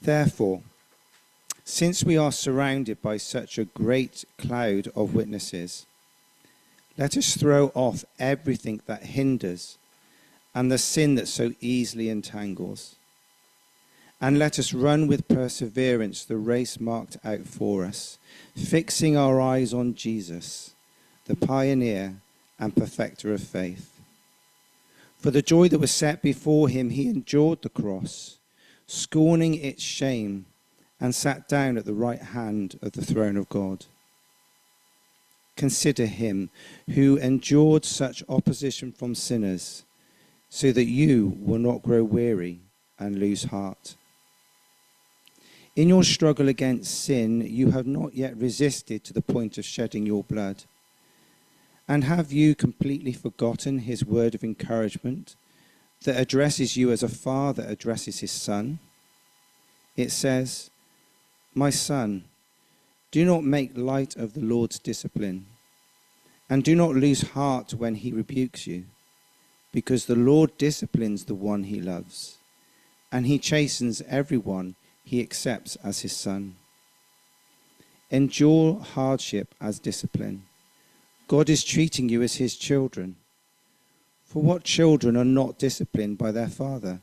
Therefore, since we are surrounded by such a great cloud of witnesses, let us throw off everything that hinders and the sin that so easily entangles. And let us run with perseverance the race marked out for us, fixing our eyes on Jesus, the pioneer and perfecter of faith. For the joy that was set before him, he endured the cross, scorning its shame, and sat down at the right hand of the throne of God. Consider him who endured such opposition from sinners, so that you will not grow weary and lose heart. In your struggle against sin, you have not yet resisted to the point of shedding your blood. And have you completely forgotten his word of encouragement that addresses you as a father addresses his son? It says, "My son, do not make light of the Lord's discipline, and do not lose heart when he rebukes you, because the Lord disciplines the one he loves, and he chastens everyone he accepts as his son. Endure hardship as discipline. God is treating you as his children. For what children are not disciplined by their father?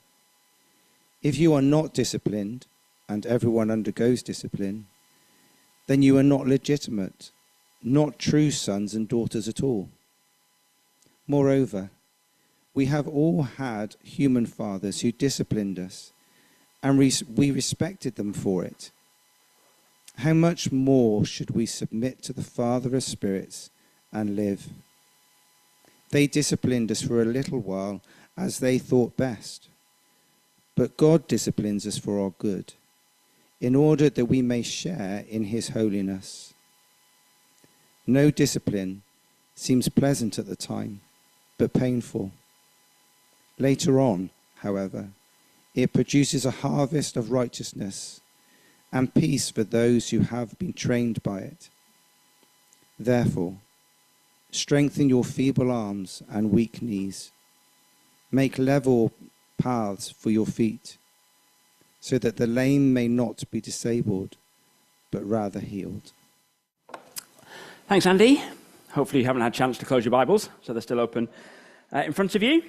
If you are not disciplined, and everyone undergoes discipline, then you are not legitimate, not true sons and daughters at all. Moreover, we have all had human fathers who disciplined us, and we respected them for it. How much more should we submit to the Father of spirits and live? They disciplined us for a little while as they thought best, but God disciplines us for our good, in order that we may share in his holiness. No discipline seems pleasant at the time, but painful. Later on, however, it produces a harvest of righteousness and peace for those who have been trained by it. Therefore, strengthen your feeble arms and weak knees. Make level paths for your feet, so that the lame may not be disabled, but rather healed." Thanks, Andy. Hopefully you haven't had a chance to close your Bibles, so they're still open in front of you.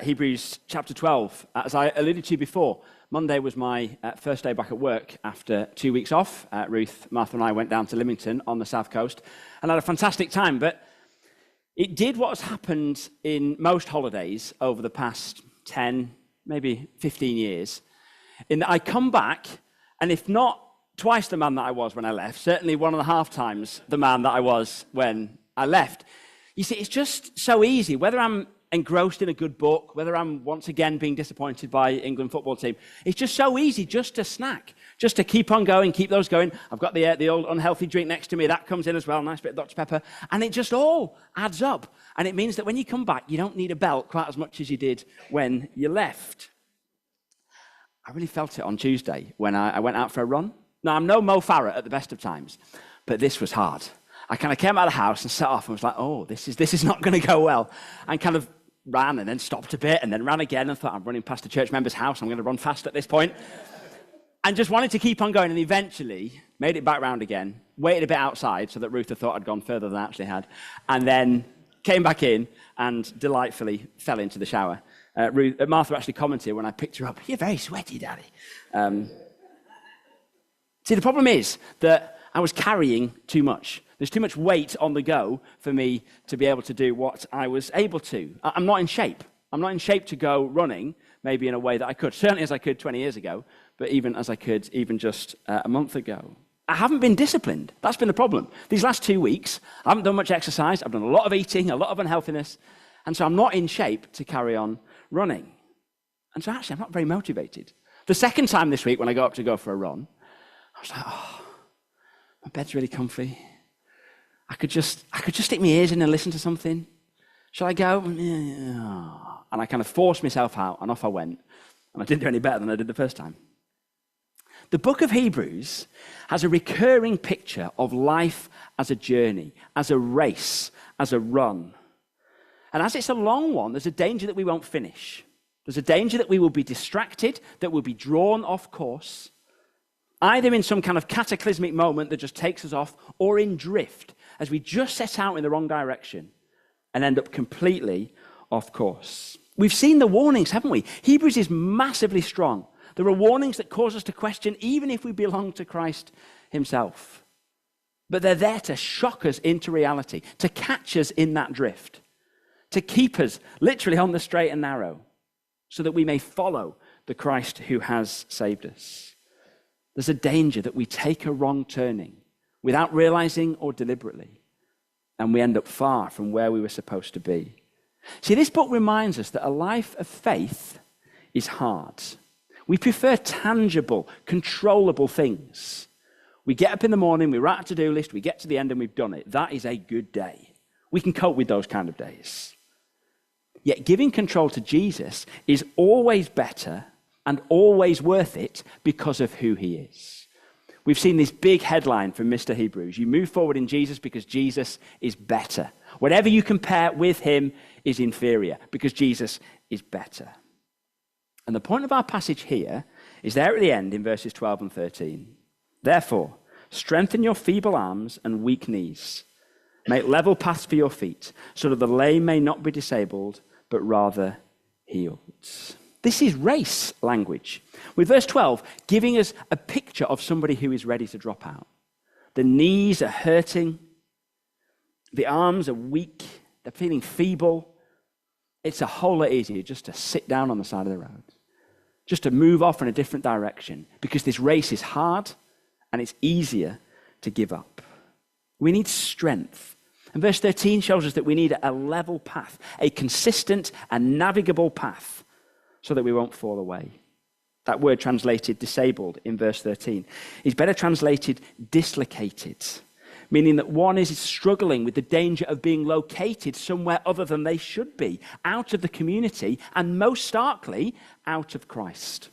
Hebrews chapter 12. As I alluded to before, Monday was my first day back at work after 2 weeks off. Ruth, Martha and I went down to Lymington on the south coast and had a fantastic time, but it did what has happened in most holidays over the past 10, maybe 15 years, in that I come back, and if not twice the man that I was when I left, certainly 1.5 times the man that I was when I left. You see, it's just so easy, whether I'm engrossed in a good book, whether I'm once again being disappointed by England football team, it's just so easy just to snack, just to keep on going, keep those going. I've got the old unhealthy drink next to me, that comes in as well, nice bit of Dr. Pepper, and it just all adds up. And it means that when you come back, you don't need a belt quite as much as you did when you left. I really felt it on Tuesday when I went out for a run. Now, I'm no Mo Farah at the best of times, but this was hard. I kind of came out of the house and set off and was like, oh, this is not going to go well. And kind of ran and then stopped a bit and then ran again and thought, I'm running past the church member's house, I'm going to run fast at this point. And just wanted to keep on going, and eventually made it back round again, waited a bit outside so that Ruth thought I'd gone further than I actually had, and then came back in and delightfully fell into the shower. Martha actually commented when I picked her up, "You're very sweaty, Daddy." See, the problem is that I was carrying too much. There's too much weight on the go for me to be able to do what I was able to. I'm not in shape. I'm not in shape to go running, maybe in a way that I could, certainly as I could 20 years ago, but even as I could even just a month ago. I haven't been disciplined. That's been the problem. These last 2 weeks, I haven't done much exercise. I've done a lot of eating, a lot of unhealthiness, and so I'm not in shape to carry on running. And so actually, I'm not very motivated. The second time this week when I go up to go for a run, I was like, oh, my bed's really comfy. I could just stick my ears in and listen to something. Shall I go? Yeah. And I kind of forced myself out, and off I went. And I didn't do any better than I did the first time. The book of Hebrews has a recurring picture of life as a journey, as a race, as a run. And as it's a long one, there's a danger that we won't finish. There's a danger that we will be distracted, that we'll be drawn off course. either in some kind of cataclysmic moment that just takes us off, or in drift, as we just set out in the wrong direction and end up completely off course. We've seen the warnings, haven't we? Hebrews is massively strong. There are warnings that cause us to question even if we belong to Christ himself. But they're there to shock us into reality, to catch us in that drift, to keep us literally on the straight and narrow, so that we may follow the Christ who has saved us. There's a danger that we take a wrong turning without realizing or deliberately, and we end up far from where we were supposed to be. See, this book reminds us that a life of faith is hard. We prefer tangible, controllable things. We get up in the morning, we write a to-do list, we get to the end and we've done it. That is a good day. We can cope with those kind of days. Yet giving control to Jesus is always better and always worth it because of who he is. We've seen this big headline from Mr. Hebrews. You move forward in Jesus because Jesus is better. Whatever you compare with him is inferior because Jesus is better. And the point of our passage here is there at the end in verses 12 and 13. Therefore, strengthen your feeble arms and weak knees. Make level paths for your feet, so that the lame may not be disabled, but rather healed. This is race language, with verse 12 giving us a picture of somebody who is ready to drop out. The knees are hurting. The arms are weak. They're feeling feeble. It's a whole lot easier just to sit down on the side of the road, just to move off in a different direction, because this race is hard and it's easier to give up. We need strength. And verse 13 shows us that we need a level path, a consistent and navigable path, so that we won't fall away. That word translated disabled in verse 13 is better translated dislocated, meaning that one is struggling with the danger of being located somewhere other than they should be, out of the community, and most starkly, out of Christ.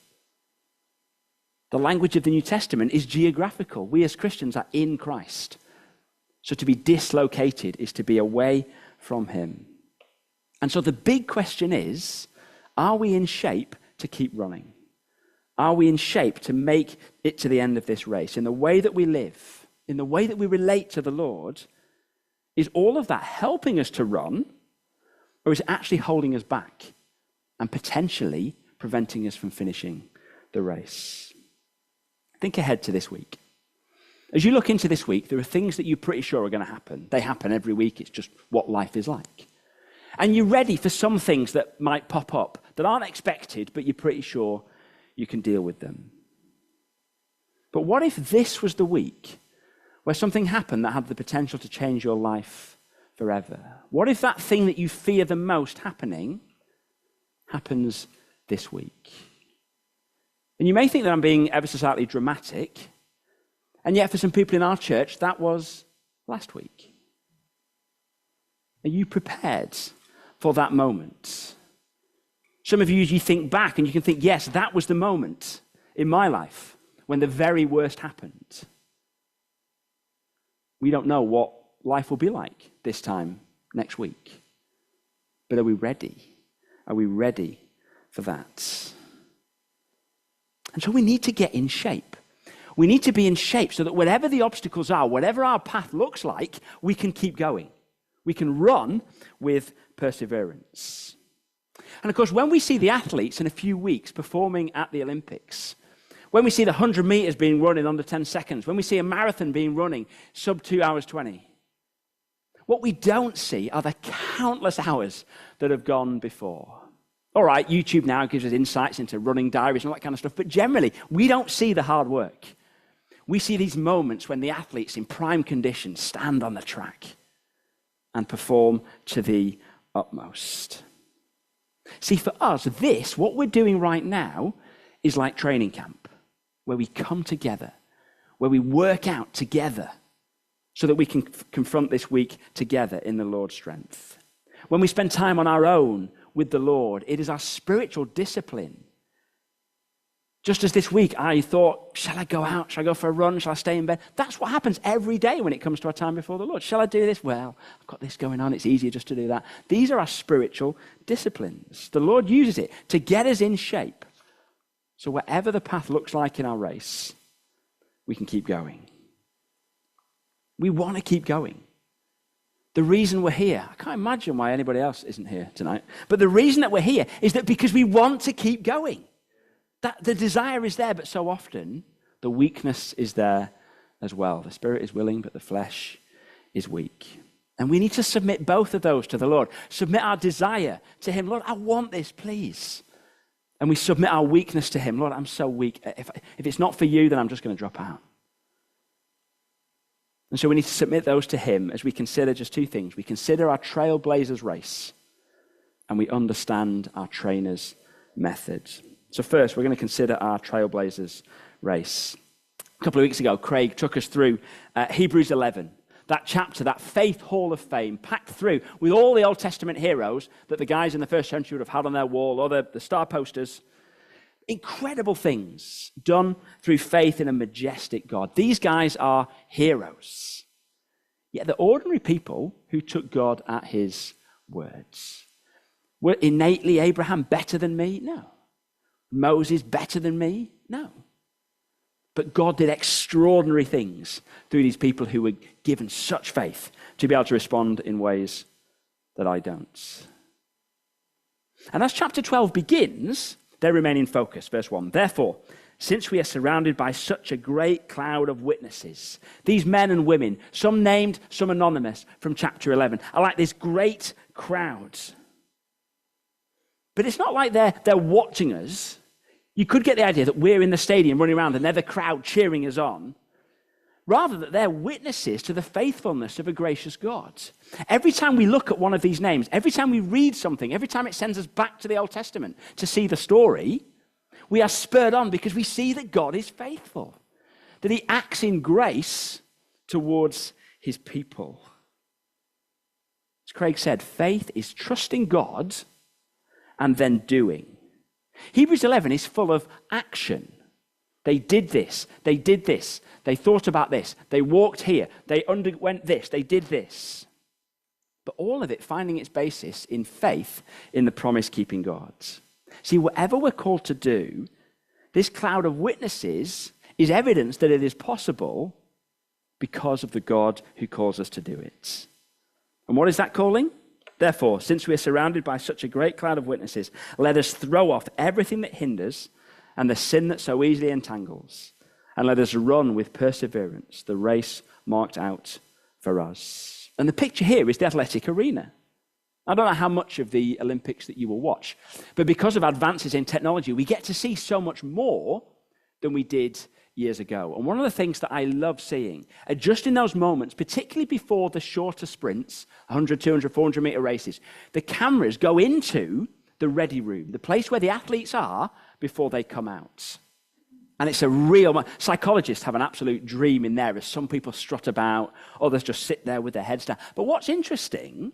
The language of the New Testament is geographical. We as Christians are in Christ. So to be dislocated is to be away from him. And so the big question is, are we in shape to keep running? Are we in shape to make it to the end of this race? In the way that we live, in the way that we relate to the Lord, is all of that helping us to run, or is it actually holding us back and potentially preventing us from finishing the race? Think ahead to this week. As you look into this week, there are things that you're pretty sure are going to happen. They happen every week. It's just what life is like. And you're ready for some things that might pop up that aren't expected, but you're pretty sure you can deal with them. But what if this was the week where something happened that had the potential to change your life forever? What if that thing that you fear the most happening happens this week? And you may think that I'm being ever so slightly dramatic, and yet for some people in our church, that was last week. Are you prepared for that moment? Some of you think back and you can think, yes, that was the moment in my life when the very worst happened. We don't know what life will be like this time next week. But are we ready? Are we ready for that? And so we need to get in shape. We need to be in shape so that whatever the obstacles are, whatever our path looks like, we can keep going. We can run with perseverance. And of course, when we see the athletes in a few weeks performing at the Olympics, when we see the 100 meters being run in under 10 seconds, when we see a marathon being running sub 2 hours 20, what we don't see are the countless hours that have gone before. All right, YouTube now gives us insights into running diaries and all that kind of stuff, but generally, we don't see the hard work. We see these moments when the athletes in prime condition stand on the track and perform to the utmost. See, for us, what we're doing right now is like training camp, where we come together, where we work out together so that we can confront this week together in the Lord's strength. When we spend time on our own with the Lord, it is our spiritual discipline. Just as this week I thought, shall I go out? Shall I go for a run? Shall I stay in bed? That's what happens every day when it comes to our time before the Lord. Shall I do this? Well, I've got this going on. It's easier just to do that. These are our spiritual disciplines. The Lord uses it to get us in shape. So whatever the path looks like in our race, we can keep going. We want to keep going. The reason we're here, I can't imagine why anybody else isn't here tonight, but the reason that we're here is that because we want to keep going. That the desire is there, but so often the weakness is there as well. The spirit is willing, but the flesh is weak. And we need to submit both of those to the Lord. Submit our desire to him. Lord, I want this, please. And we submit our weakness to him. Lord, I'm so weak. If it's not for you, then I'm just going to drop out. And so we need to submit those to him as we consider just two things. We consider our trailblazer's race, and we understand our trainer's methods. So first, we're going to consider our trailblazer's race. A couple of weeks ago, Craig took us through Hebrews 11, that chapter, that faith hall of fame, packed through with all the Old Testament heroes that the guys in the first century would have had on their wall, or the star posters. Incredible things done through faith in a majestic God. These guys are heroes. Yet they're ordinary people who took God at his words. Were innately Abraham better than me? No. Moses better than me? No. But God did extraordinary things through these people who were given such faith to be able to respond in ways that I don't. And as chapter 12 begins, they remain in focus. Verse 1, therefore, since we are surrounded by such a great cloud of witnesses, these men and women, some named, some anonymous, from chapter 11, are like this great crowd. But it's not like they're watching us. You could get the idea that we're in the stadium running around and they're the crowd cheering us on. Rather, that they're witnesses to the faithfulness of a gracious God. Every time we look at one of these names, every time we read something, every time it sends us back to the Old Testament to see the story, we are spurred on because we see that God is faithful, that he acts in grace towards his people. As Craig said, faith is trusting God and then doing. Hebrews 11 is full of action. They did this, they did this, they thought about this, they walked here, they underwent this, they did this. But all of it finding its basis in faith in the promise-keeping God. See, whatever we're called to do, this cloud of witnesses is evidence that it is possible because of the God who calls us to do it. And what is that calling? Therefore, since we are surrounded by such a great cloud of witnesses, let us throw off everything that hinders and the sin that so easily entangles, and let us run with perseverance the race marked out for us. And the picture here is the athletic arena. I don't know how much of the Olympics that you will watch, but because of advances in technology, we get to see so much more than we did years ago. And one of the things that I love seeing are just in those moments, particularly before the shorter sprints, 100, 200, 400 meter races, the cameras go into the ready room, the place where the athletes are before they come out. And it's a real, psychologists have an absolute dream in there as some people strut about, others just sit there with their heads down. But what's interesting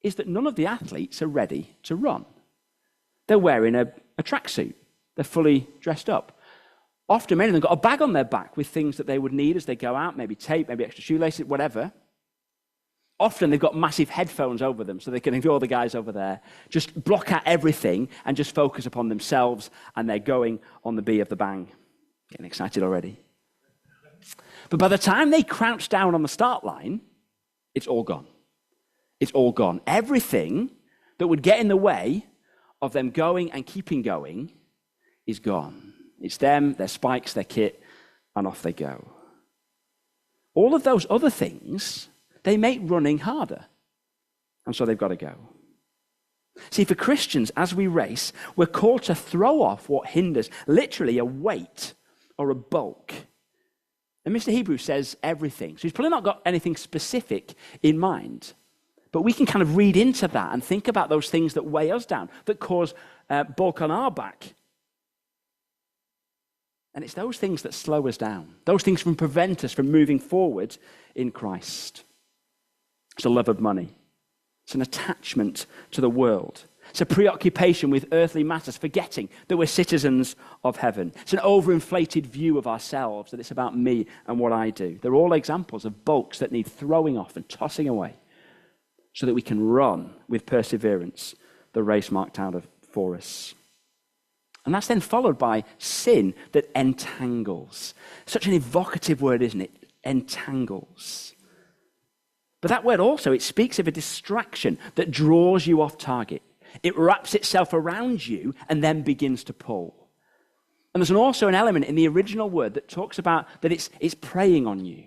is that none of the athletes are ready to run. They're wearing a tracksuit. They're fully dressed up. Often many of them got a bag on their back with things that they would need as they go out, maybe tape, maybe extra shoelaces, whatever. Often they've got massive headphones over them so they can ignore the guys over there, just block out everything and just focus upon themselves, and they're going on the bee of the bang. Getting excited already. But by the time they crouch down on the start line, it's all gone. It's all gone. Everything that would get in the way of them going and keeping going is gone. It's them, their spikes, their kit, and off they go. All of those other things, they make running harder. And so they've got to go. See, for Christians, as we race, we're called to throw off what hinders, literally a weight or a bulk. And Mr. Hebrew says everything. So he's probably not got anything specific in mind. But we can kind of read into that and think about those things that weigh us down, that cause bulk on our back. And it's those things that slow us down. Those things from prevent us from moving forward in Christ. It's a love of money. It's an attachment to the world. It's a preoccupation with earthly matters, forgetting that we're citizens of heaven. It's an overinflated view of ourselves, that it's about me and what I do. They're all examples of bulks that need throwing off and tossing away so that we can run with perseverance the race marked out for us. And that's then followed by sin that entangles. Such an evocative word, isn't it? Entangles. But that word also, it speaks of a distraction that draws you off target. It wraps itself around you and then begins to pull. And there's also an element in the original word that talks about that it's preying on you.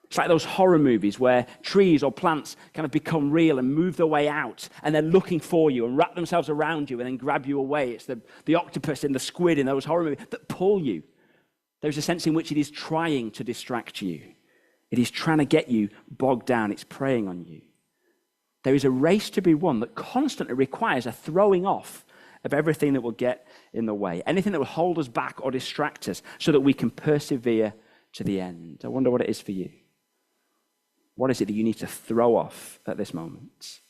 It's like those horror movies where trees or plants kind of become real and move their way out, and they're looking for you and wrap themselves around you and then grab you away. It's the octopus and the squid in those horror movies that pull you. There's a sense in which it is trying to distract you. It is trying to get you bogged down. It's preying on you. There is a race to be won that constantly requires a throwing off of everything that will get in the way, anything that will hold us back or distract us so that we can persevere to the end. I wonder what it is for you. What is it that you need to throw off at this moment?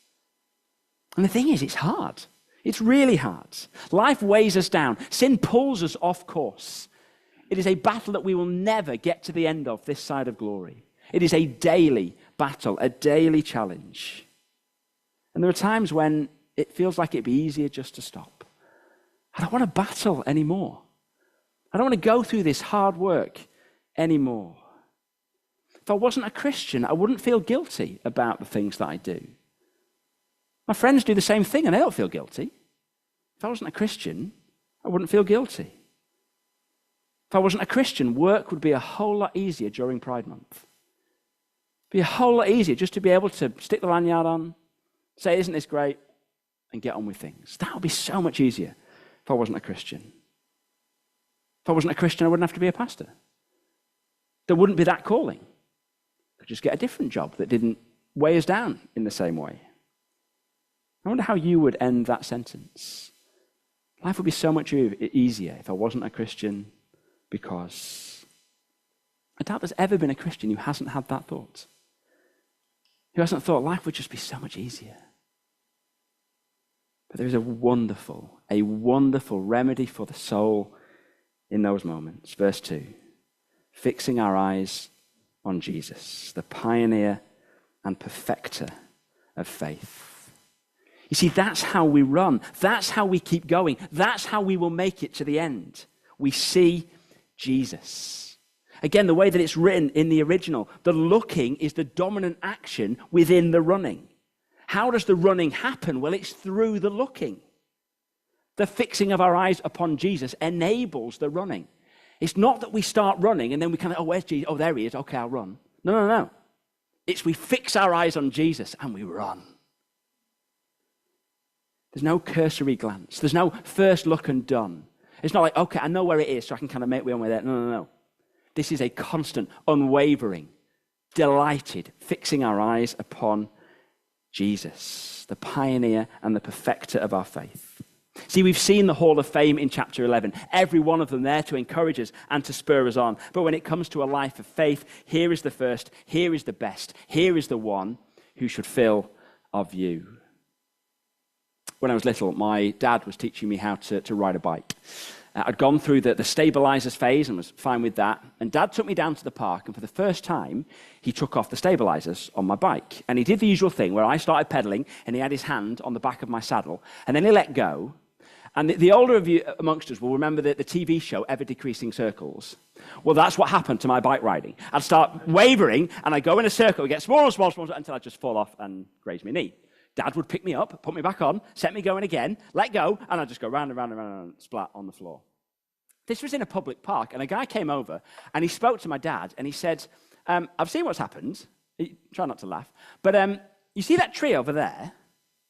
And the thing is, it's hard. It's really hard. Life weighs us down. Sin pulls us off course. It is a battle that we will never get to the end of this side of glory. It is a daily battle, a daily challenge. And there are times when it feels like it'd be easier just to stop. I don't want to battle anymore. I don't want to go through this hard work anymore. If I wasn't a Christian, I wouldn't feel guilty about the things that I do. My friends do the same thing and they don't feel guilty. If I wasn't a Christian, I wouldn't feel guilty. If I wasn't a Christian, work would be a whole lot easier during Pride Month. It'd be a whole lot easier just to be able to stick the lanyard on, say, isn't this great, and get on with things. That would be so much easier if I wasn't a Christian. If I wasn't a Christian, I wouldn't have to be a pastor. There wouldn't be that calling. I'd just get a different job that didn't weigh us down in the same way. I wonder how you would end that sentence. Life would be so much easier if I wasn't a Christian, because I doubt there's ever been a Christian who hasn't had that thought. Who hasn't thought life would just be so much easier. But there is a wonderful remedy for the soul in those moments. Verse 2, fixing our eyes on Jesus, the pioneer and perfecter of faith. You see, that's how we run. That's how we keep going. That's how we will make it to the end. We see Jesus. Again, the way that it's written in the original, the looking is the dominant action within the running. How does the running happen? Well, it's through the looking. The fixing of our eyes upon Jesus enables the running. It's not that we start running and then we kind of, oh, where's Jesus? Oh, there he is. Okay, I'll run. No. It's we fix our eyes on Jesus and we run. There's no cursory glance. There's no first look and done. It's not like, okay, I know where it is, so I can kind of make my own way there. No. This is a constant, unwavering, delighted, fixing our eyes upon Jesus, the pioneer and the perfecter of our faith. See, we've seen the Hall of Fame in chapter 11, every one of them there to encourage us and to spur us on. But when it comes to a life of faith, here is the first, here is the best, here is the one who should fill our view. When I was little, my dad was teaching me how to ride a bike. I'd gone through the stabilizers phase and was fine with that. And Dad took me down to the park, and for the first time, he took off the stabilizers on my bike. And he did the usual thing where I started pedaling, and he had his hand on the back of my saddle, and then he let go. And the older of you amongst us will remember the TV show Ever Decreasing Circles. Well, that's what happened to my bike riding. I'd start wavering, and I'd go in a circle, get smaller and smaller, until I'd just fall off and graze my knee. Dad would pick me up, put me back on, set me going again, let go, and I'd just go round and round and round and splat on the floor. This was in a public park, and a guy came over, and he spoke to my dad, and he said, I've seen what's happened. Try not to laugh. But you see that tree over there?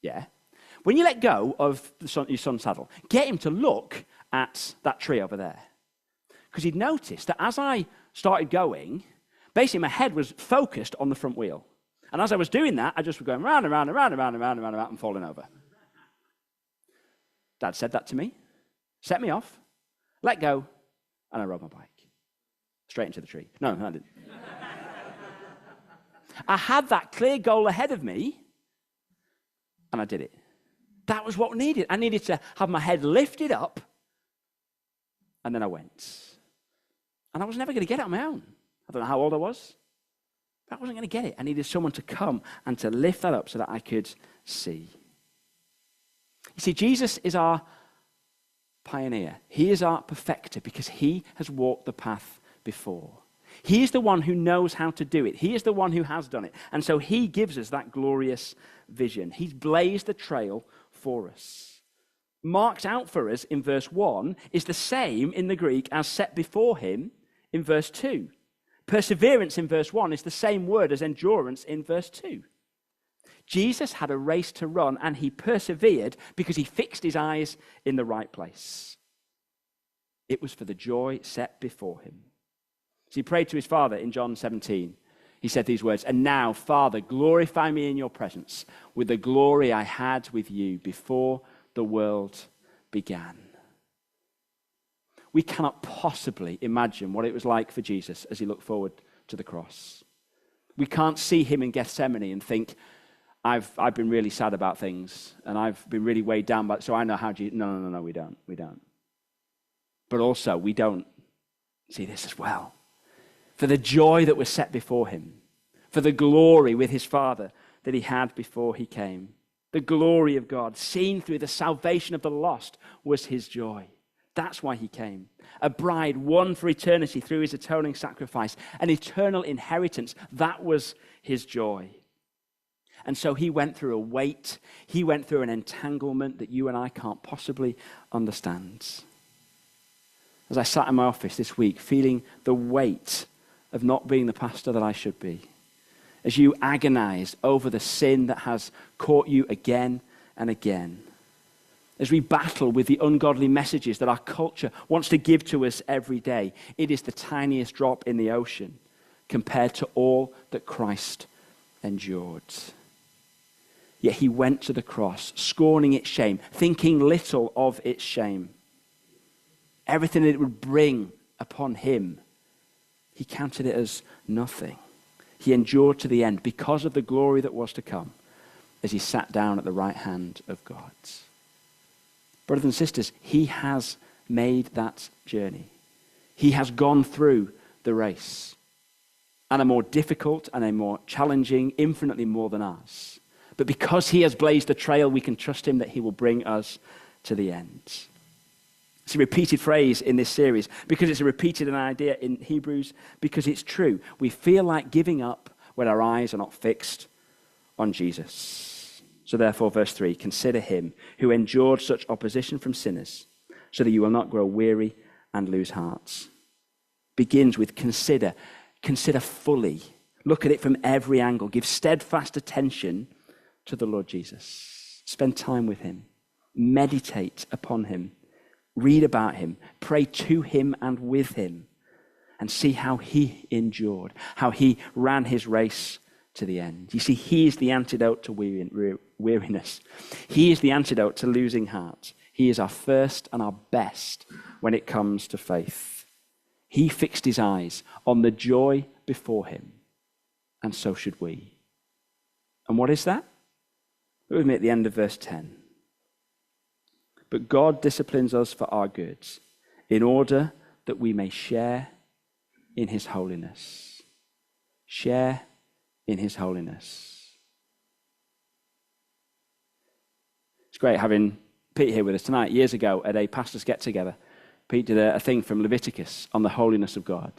Yeah. When you let go of your son's saddle, get him to look at that tree over there. Because he'd noticed that as I started going, basically my head was focused on the front wheel. And as I was doing that, I just was going round and round and round and round and round and round and round and falling over. Dad said that to me, set me off, let go, and I rode my bike. Straight into the tree. No, I didn't. I had that clear goal ahead of me, and I did it. That was what I needed. I needed to have my head lifted up, and then I went. And I was never going to get it on my own. I don't know how old I was. I wasn't going to get it. I needed someone to come and to lift that up so that I could see. You see, Jesus is our pioneer. He is our perfecter because he has walked the path before. He is the one who knows how to do it. He is the one who has done it. And so he gives us that glorious vision. He's blazed the trail for us. Marked out for us in verse 1 is the same in the Greek as set before him in verse 2. Perseverance in verse 1 is the same word as endurance in verse 2. Jesus had a race to run, and he persevered because he fixed his eyes in the right place. It was for the joy set before him. So he prayed to his Father in John 17. He said these words, "And now, Father, glorify me in your presence with the glory I had with you before the world began." We cannot possibly imagine what it was like for Jesus as he looked forward to the cross. We can't see him in Gethsemane and think, I've been really sad about things, and I've been really weighed down by it, so I know how Jesus... No, we don't. But also, we don't see this as well. For the joy that was set before him, for the glory with his Father that he had before he came, the glory of God seen through the salvation of the lost was his joy. That's why he came. A bride won for eternity through his atoning sacrifice, an eternal inheritance. That was his joy. And so he went through a weight, he went through an entanglement that you and I can't possibly understand. As I sat in my office this week, feeling the weight of not being the pastor that I should be, as you agonized over the sin that has caught you again and again, as we battle with the ungodly messages that our culture wants to give to us every day, it is the tiniest drop in the ocean compared to all that Christ endured. Yet he went to the cross, scorning its shame, thinking little of its shame. Everything that it would bring upon him, he counted it as nothing. He endured to the end because of the glory that was to come as he sat down at the right hand of God. Brothers and sisters, he has made that journey. He has gone through the race, and a more difficult and a more challenging, infinitely more than ours. But because he has blazed the trail, we can trust him that he will bring us to the end. It's a repeated phrase in this series because it's a repeated idea in Hebrews, because it's true. We feel like giving up when our eyes are not fixed on Jesus. So therefore, verse 3, consider him who endured such opposition from sinners so that you will not grow weary and lose hearts. Begins with consider fully. Look at it from every angle. Give steadfast attention to the Lord Jesus. Spend time with him. Meditate upon him. Read about him. Pray to him and with him. And see how he endured, how he ran his race to the end. You see, he is the antidote to weariness. He is the antidote to losing heart. He is our first and our best when it comes to faith. He fixed his eyes on the joy before him, and so should we. And what is that? Look with me at the end of verse 10. But God disciplines us for our goods, in order that we may share in his holiness. Share in his holiness. It's great having Pete here with us tonight. Years ago at a pastor's get-together, Pete did a thing from Leviticus on the holiness of God.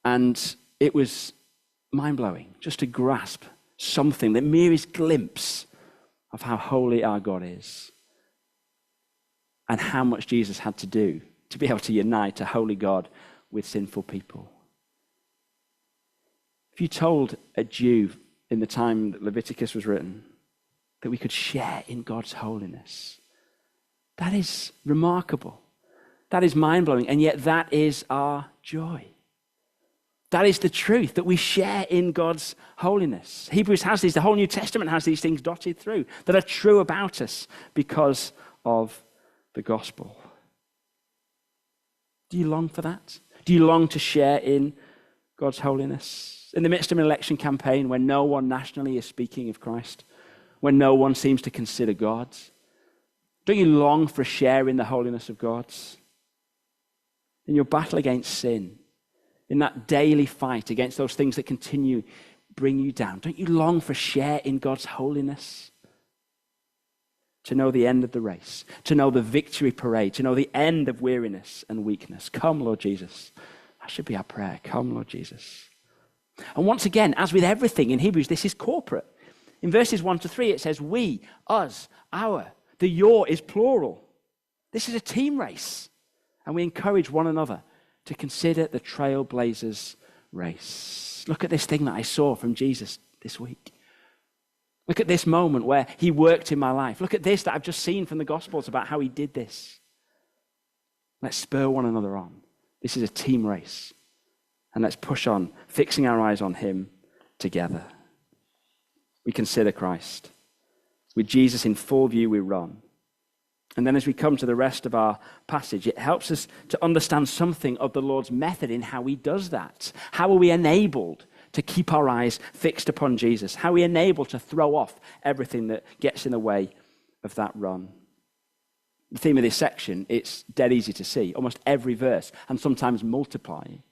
And it was mind-blowing just to grasp something, the merest glimpse of how holy our God is and how much Jesus had to do to be able to unite a holy God with sinful people. If you told a Jew in the time that Leviticus was written that we could share in God's holiness, that is remarkable. That is mind-blowing, and yet that is our joy. That is the truth, that we share in God's holiness. Hebrews has these, the whole New Testament has these things dotted through that are true about us because of the gospel. Do you long for that? Do you long to share in God's holiness? In the midst of an election campaign when no one nationally is speaking of Christ, when no one seems to consider God, don't you long for a share in the holiness of God? In your battle against sin, in that daily fight against those things that continue bring you down, don't you long for a share in God's holiness? to know the end of the race, to know the victory parade, to know the end of weariness and weakness. Come, Lord Jesus. That should be our prayer. Come, Lord Jesus. And once again, as with everything in Hebrews, this is corporate. In verses 1 to 3, it says we, us, our. The your is plural. This is a team race. And we encourage one another to consider the trailblazers' race. Look at this thing that I saw from Jesus this week. Look at this moment where he worked in my life. Look at this that I've just seen from the Gospels about how he did this. Let's spur one another on. This is a team race. And let's push on, fixing our eyes on him together. We consider Christ. With Jesus in full view, we run. And then as we come to the rest of our passage, it helps us to understand something of the Lord's method in how he does that. How are we enabled to keep our eyes fixed upon Jesus? How are we enabled to throw off everything that gets in the way of that run? The theme of this section, it's dead easy to see. Almost every verse, and sometimes multiplying,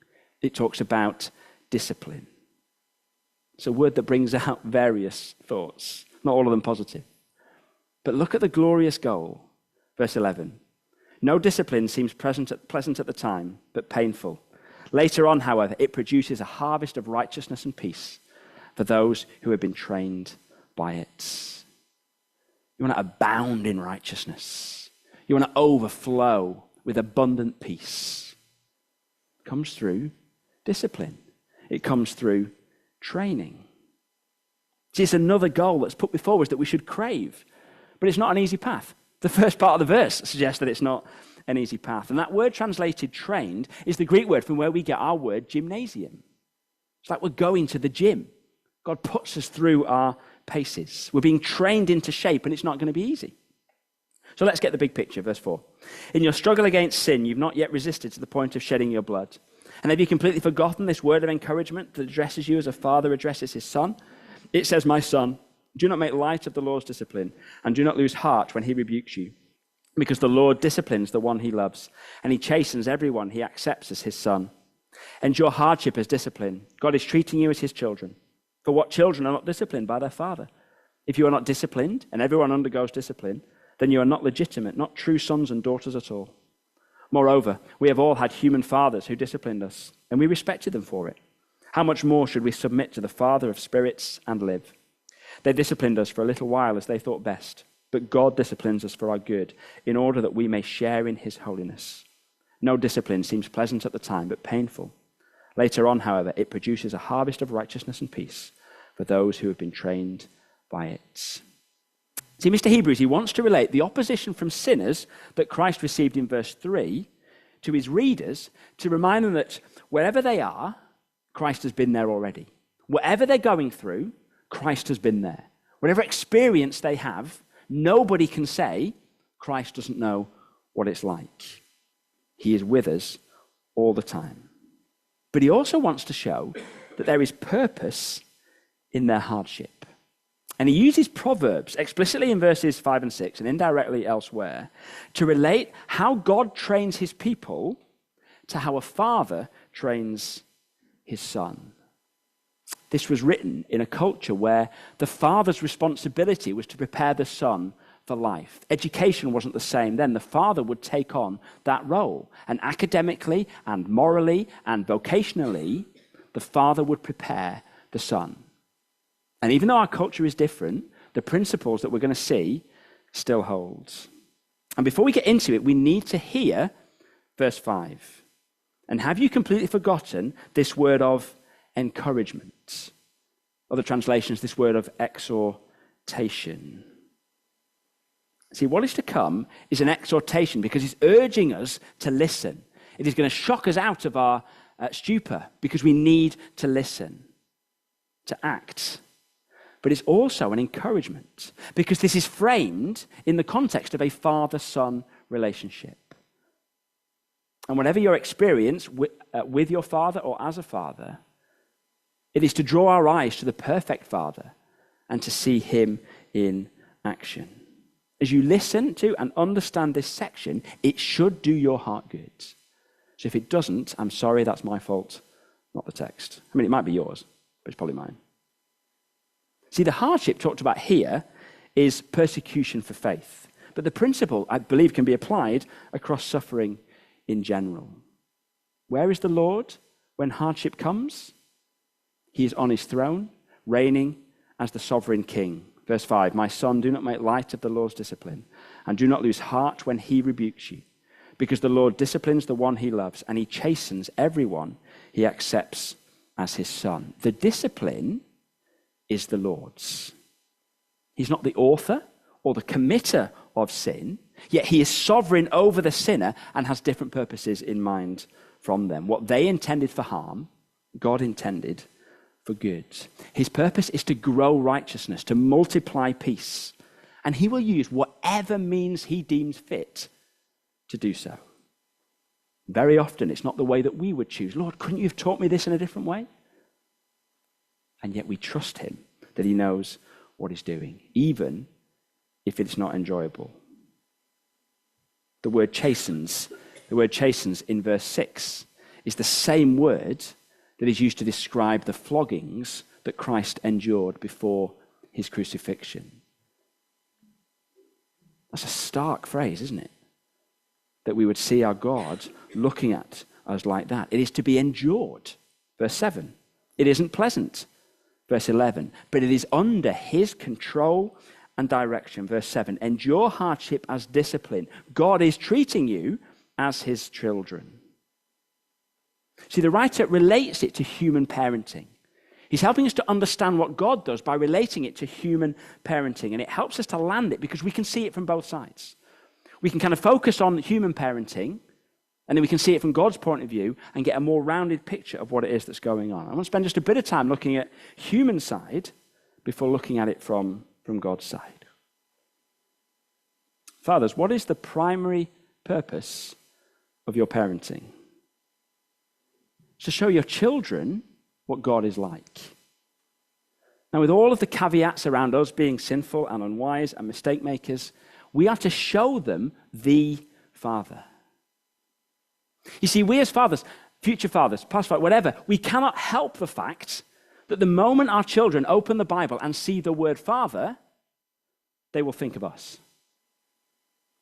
it talks about discipline. It's a word that brings out various thoughts, not all of them positive. But look at the glorious goal, verse 11. No discipline seems pleasant at the time, but painful. Later on, however, it produces a harvest of righteousness and peace for those who have been trained by it. You want to abound in righteousness. You want to overflow with abundant peace. It comes through discipline. It comes through training. See, it's another goal that's put before us that we should crave, but it's not an easy path. The first part of the verse suggests that it's not an easy path. And that word translated trained is the Greek word from where we get our word gymnasium. It's like we're going to the gym. God puts us through our paces. We're being trained into shape, and it's not going to be easy. So let's get the big picture, verse 4. In your struggle against sin, you've not yet resisted to the point of shedding your blood. And have you completely forgotten this word of encouragement that addresses you as a father addresses his son? It says, my son, do not make light of the Lord's discipline, and do not lose heart when he rebukes you. Because the Lord disciplines the one he loves, and he chastens everyone he accepts as his son. Endure hardship as discipline. God is treating you as his children. For what children are not disciplined by their father? If you are not disciplined, and everyone undergoes discipline, then you are not legitimate, not true sons and daughters at all. Moreover, we have all had human fathers who disciplined us, and we respected them for it. How much more should we submit to the Father of spirits and live? They disciplined us for a little while as they thought best, but God disciplines us for our good, in order that we may share in his holiness. No discipline seems pleasant at the time, but painful. Later on, however, it produces a harvest of righteousness and peace for those who have been trained by it. See, Mr. Hebrews, he wants to relate the opposition from sinners that Christ received in verse 3 to his readers to remind them that wherever they are, Christ has been there already. Whatever they're going through, Christ has been there. Whatever experience they have, nobody can say Christ doesn't know what it's like. He is with us all the time. But he also wants to show that there is purpose in their hardship. And he uses Proverbs explicitly in verses 5 and 6 and indirectly elsewhere to relate how God trains his people to how a father trains his son. This was written in a culture where the father's responsibility was to prepare the son for life. Education wasn't the same then. The father would take on that role. And academically and morally and vocationally, the father would prepare the son. And even though our culture is different, the principles that we're going to see still holds. And before we get into it, we need to hear verse 5. And have you completely forgotten this word of encouragement? Other translations, this word of exhortation. See, what is to come is an exhortation because it's urging us to listen. It is going to shock us out of our stupor because we need to listen, to act. But it's also an encouragement because this is framed in the context of a father-son relationship. And whatever your experience with your father or as a father, it is to draw our eyes to the perfect Father and to see him in action. As you listen to and understand this section, it should do your heart good. So if it doesn't, I'm sorry, that's my fault, not the text. I mean, it might be yours, but it's probably mine. See, the hardship talked about here is persecution for faith. But the principle, I believe, can be applied across suffering in general. Where is the Lord when hardship comes? He is on his throne, reigning as the sovereign king. Verse 5, my son, do not make light of the Lord's discipline, and do not lose heart when he rebukes you, because the Lord disciplines the one he loves, and he chastens everyone he accepts as his son. The discipline is the Lord's. He's not the author or the committer of sin, yet he is sovereign over the sinner and has different purposes in mind from them. What they intended for harm, God intended for good. His purpose is to grow righteousness, to multiply peace, and he will use whatever means he deems fit to do so. Very often, it's not the way that we would choose. Lord, couldn't you have taught me this in a different way? And yet we trust him that he knows what he's doing, even if it's not enjoyable. The word chastens in verse 6 is the same word that is used to describe the floggings that Christ endured before his crucifixion. That's a stark phrase, isn't it? That we would see our God looking at us like that. It is to be endured. Verse 7. It isn't pleasant. Verse 11. But it is under his control and direction. Verse 7. Endure hardship as discipline. God is treating you as his children. See, the writer relates it to human parenting. He's helping us to understand what God does by relating it to human parenting. And it helps us to land it because we can see it from both sides. We can kind of focus on human parenting, and then we can see it from God's point of view and get a more rounded picture of what it is that's going on. I want to spend just a bit of time looking at human side before looking at it from God's side. Fathers, what is the primary purpose of your parenting? It's to show your children what God is like. Now, with all of the caveats around us being sinful and unwise and mistake makers, we are to show them the Father. You see, we as fathers, future fathers, past fathers, whatever, we cannot help the fact that the moment our children open the Bible and see the word Father, they will think of us.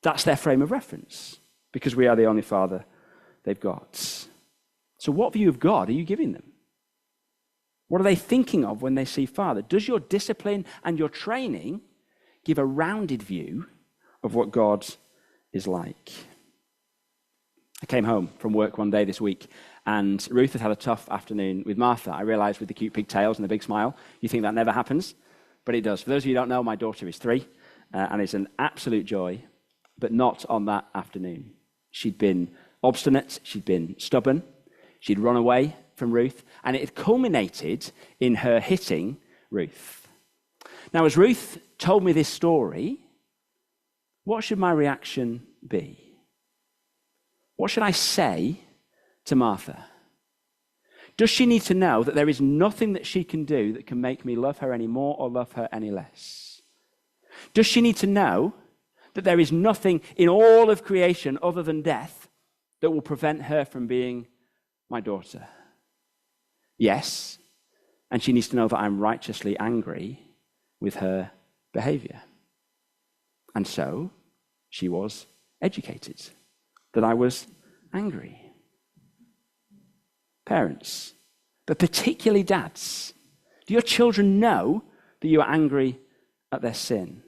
That's their frame of reference, because we are the only Father they've got. So what view of God are you giving them? What are they thinking of when they see Father? Does your discipline and your training give a rounded view of what God is like? I came home from work one day this week, and Ruth had had a tough afternoon with Martha. I realized with the cute pigtails and the big smile, you think that never happens, but it does. For those of you who don't know, my daughter is 3, and it's an absolute joy, but not on that afternoon. She'd been obstinate, she'd been stubborn, she'd run away from Ruth, and it had culminated in her hitting Ruth. Now, as Ruth told me this story, what should my reaction be? What should I say to Martha? Does she need to know that there is nothing that she can do that can make me love her any more or love her any less? Does she need to know that there is nothing in all of creation other than death that will prevent her from being my daughter? Yes, and she needs to know that I'm righteously angry with her behavior. And so she was educated that I was angry. Parents, but particularly dads, do your children know that you are angry at their sin?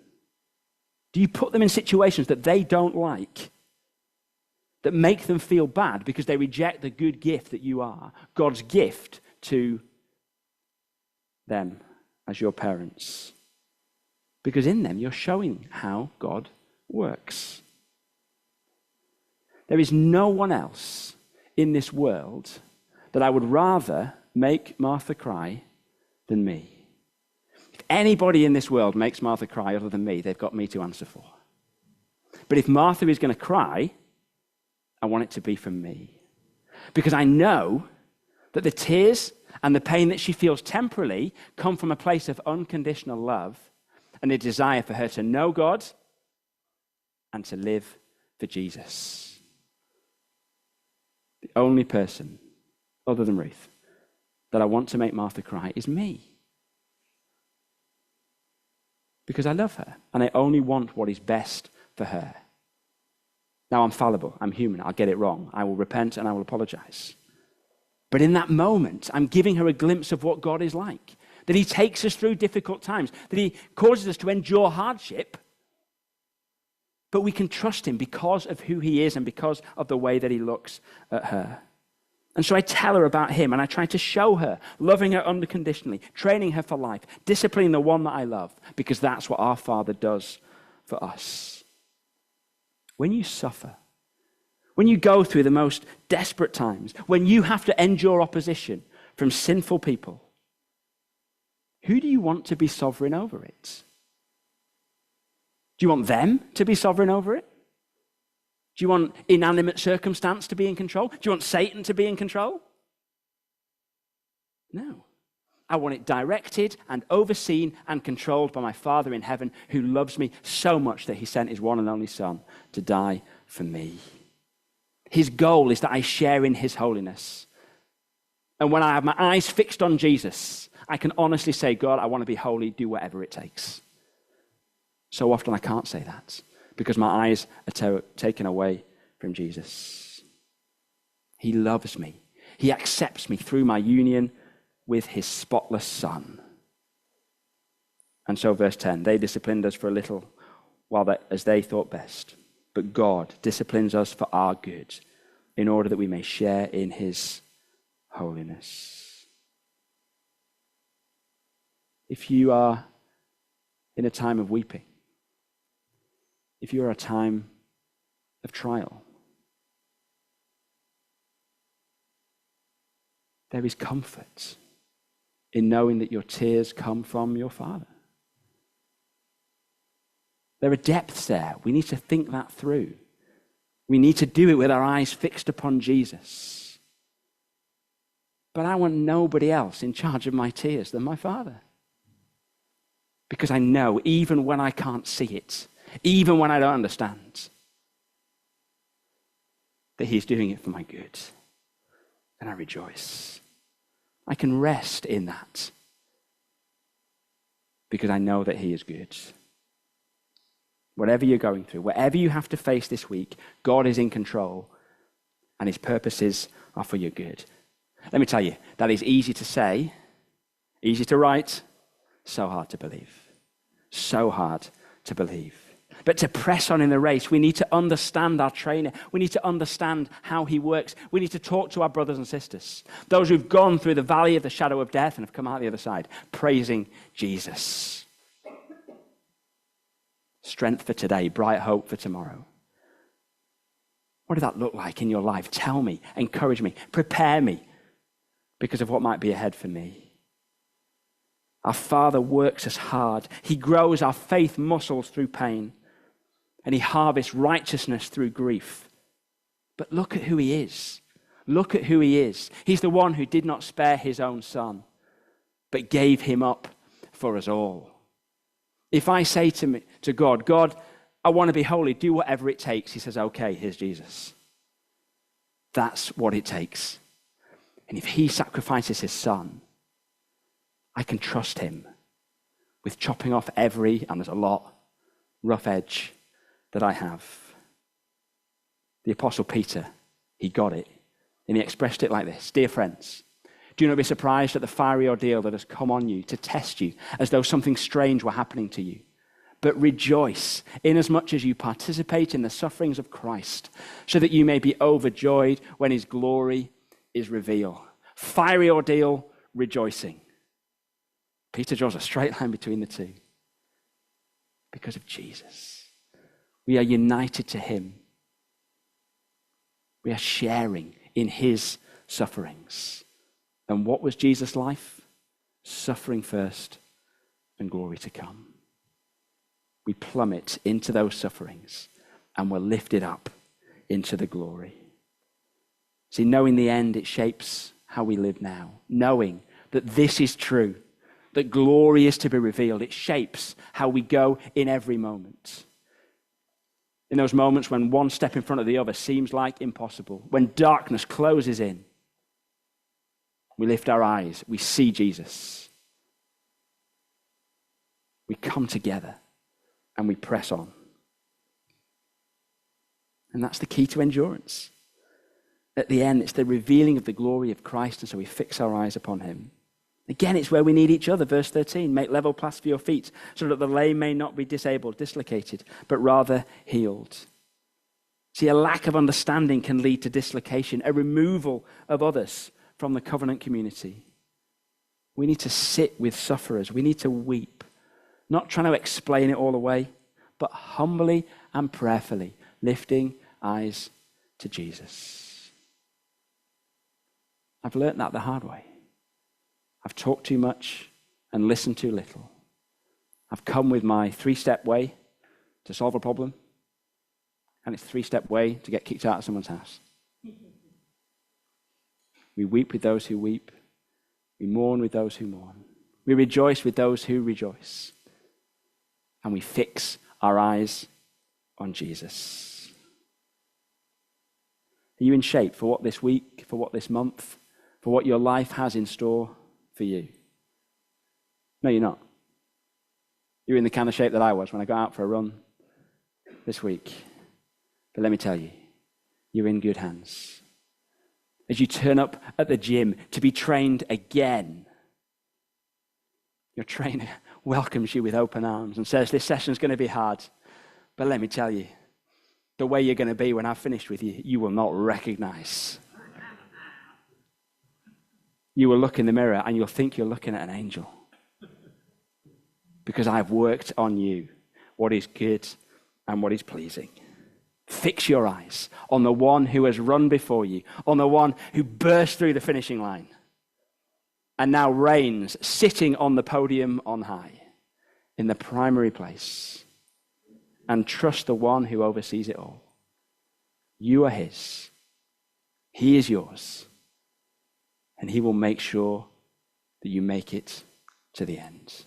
Do you put them in situations that they don't like, that make them feel bad because they reject the good gift that you are, God's gift to them as your parents? Because in them, you're showing how God works. There is no one else in this world that I would rather make Martha cry than me. If anybody in this world makes Martha cry other than me, they've got me to answer for. But if Martha is going to cry, I want it to be from me. Because I know that the tears and the pain that she feels temporarily come from a place of unconditional love and a desire for her to know God and to live for Jesus. The only person, other than Ruth, that I want to make Martha cry is me. Because I love her, and I only want what is best for her. Now, I'm fallible. I'm human. I'll get it wrong. I will repent and I will apologize. But in that moment, I'm giving her a glimpse of what God is like, that he takes us through difficult times, that he causes us to endure hardship, but we can trust him because of who he is and because of the way that he looks at her. And so I tell her about him, and I try to show her, loving her unconditionally, training her for life, disciplining the one that I love, because that's what our Father does for us. When you suffer, when you go through the most desperate times, when you have to endure opposition from sinful people, who do you want to be sovereign over it? Do you want them to be sovereign over it? Do you want inanimate circumstance to be in control? Do you want Satan to be in control? No. I want it directed and overseen and controlled by my Father in heaven, who loves me so much that he sent his one and only Son to die for me. His goal is that I share in his holiness. And when I have my eyes fixed on Jesus, I can honestly say, God, I want to be holy, do whatever it takes. So often I can't say that, because my eyes are taken away from Jesus. He loves me. He accepts me through my union with his spotless Son. And so verse 10, they disciplined us for a little as they thought best. But God disciplines us for our good, in order that we may share in his holiness. If you are in a time of weeping, if you're a time of trial, there is comfort in knowing that your tears come from your Father. There are depths there. We need to think that through. We need to do it with our eyes fixed upon Jesus. But I want nobody else in charge of my tears than my Father. Because I know, even when I can't see it, even when I don't understand, that he's doing it for my good. And I rejoice. I can rest in that, because I know that he is good. Whatever you're going through, whatever you have to face this week, God is in control, and his purposes are for your good. Let me tell you, that is easy to say, easy to write, so hard to believe. So hard to believe. But to press on in the race, we need to understand our trainer. We need to understand how he works. We need to talk to our brothers and sisters, those who've gone through the valley of the shadow of death and have come out the other side, praising Jesus. Strength for today, bright hope for tomorrow. What did that look like in your life? Tell me, encourage me, prepare me because of what might be ahead for me. Our Father works us hard. He grows our faith muscles through pain, and he harvests righteousness through grief. But look at who he is. Look at who he is. He's the one who did not spare his own Son, but gave him up for us all. If I say to God, God, I want to be holy, do whatever it takes, he says, okay, here's Jesus. That's what it takes. And if he sacrifices his Son, I can trust him with chopping off every, and there's a lot, rough edge that I have. The Apostle Peter, he got it, and he expressed it like this: dear friends, do not be surprised at the fiery ordeal that has come on you to test you as though something strange were happening to you. But rejoice inasmuch as you participate in the sufferings of Christ, so that you may be overjoyed when his glory is revealed. Fiery ordeal, rejoicing. Peter draws a straight line between the two. Because of Jesus. We are united to him. We are sharing in his sufferings. And what was Jesus' life? Suffering first and glory to come. We plummet into those sufferings and we're lifted up into the glory. See, knowing the end, it shapes how we live now. Knowing that this is true, that glory is to be revealed, it shapes how we go in every moment. In those moments when one step in front of the other seems like impossible, when darkness closes in, we lift our eyes, we see Jesus. We come together and we press on. And that's the key to endurance. At the end, it's the revealing of the glory of Christ, and so we fix our eyes upon him. Again, it's where we need each other. Verse 13, make level paths for your feet, so that the lame may not be disabled, dislocated, but rather healed. See, a lack of understanding can lead to dislocation, a removal of others from the covenant community. We need to sit with sufferers. We need to weep, not trying to explain it all away, but humbly and prayerfully lifting eyes to Jesus. I've learnt that the hard way. I've talked too much and listened too little. I've come with my 3-step way to solve a problem, and it's 3-step way to get kicked out of someone's house. We weep with those who weep. We mourn with those who mourn. We rejoice with those who rejoice. And we fix our eyes on Jesus. Are you in shape for what this week, for what this month, for what your life has in store for you? No, you're not. You're in the kind of shape that I was when I got out for a run this week. But let me tell you, you're in good hands. As you turn up at the gym to be trained again, your trainer welcomes you with open arms and says, this session's going to be hard, but let me tell you, the way you're going to be when I've finished with you, you will not recognize. You will look in the mirror and you'll think you're looking at an angel. Because I've worked on you what is good and what is pleasing. Fix your eyes on the one who has run before you, on the one who burst through the finishing line and now reigns sitting on the podium on high in the primary place, and trust the one who oversees it all. You are his. He is yours. And he will make sure that you make it to the end.